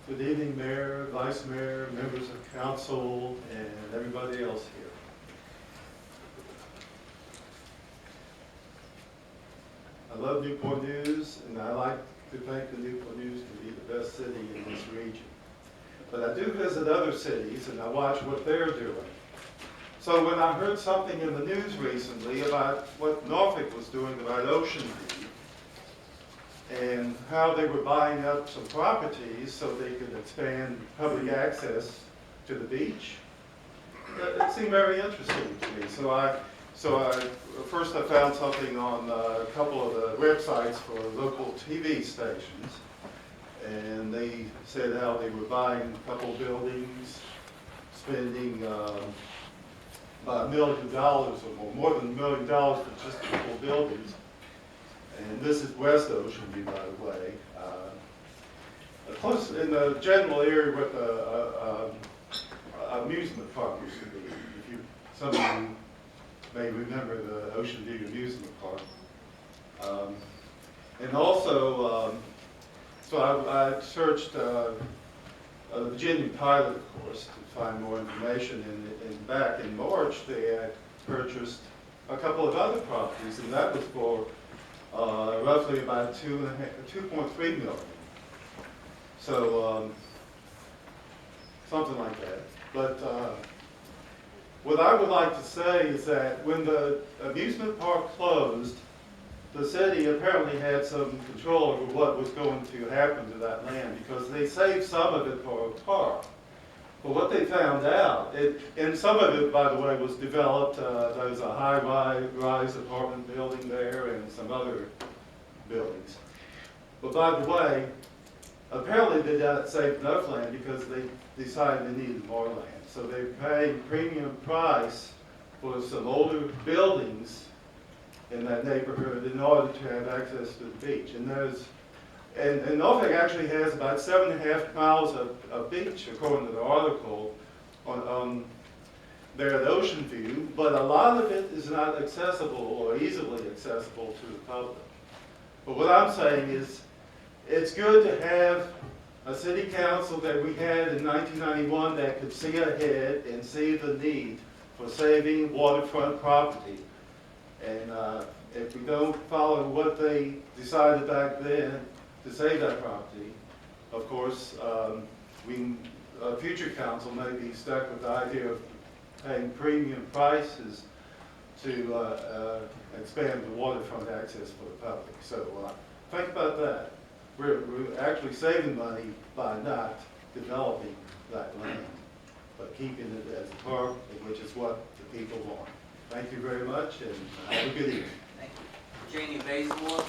Good evening, Mayor, Vice Mayor, members of council, and everybody else here. I love Newport News, and I like to think the Newport News can be the best city in this region. But I do visit other cities, and I watch what they're doing. So when I heard something in the news recently about what Norfolk was doing about Ocean View, and how they were buying up some properties so they could expand public access to the beach, it seemed very interesting to me. First I found something on a couple of the websites for local TV stations, and they said how they were buying a couple buildings, spending about $1 million or more than $1 million for just a couple buildings. And this is West Ocean View, by the way. Close in the general area where the amusement park used to be. Some of you may remember the Ocean View amusement park. And also, so I searched the Virginia Pilot, of course, to find more information. And back in March, they had purchased a couple of other properties, and that was for roughly about 2.3 million. So something like that. But what I would like to say is that when the amusement park closed, the city apparently had some control over what was going to happen to that land, because they saved some of it for a park. But what they found out, and some of it, by the way, was developed. There's a high-rise apartment building there and some other buildings. But by the way, apparently they didn't save enough land because they decided they needed more land. So they paid premium price for some older buildings in that neighborhood in order to have access to the beach. And Norfolk actually has about 7.5 miles of beach, according to the article, on there at Ocean View, but a lot of it is not accessible or easily accessible to the public. But what I'm saying is, it's good to have a city council that we had in 1991 that could see ahead and see the need for saving waterfront property. And if we don't follow what they decided back then, to save that property, of course, future council may be stuck with the idea of paying premium prices to expand the waterfront access for the public. So think about that. We're actually saving money by not developing that land, but keeping it as a park, which is what the people want. Thank you very much, and have a good evening. Thank you. Janie Bazemore.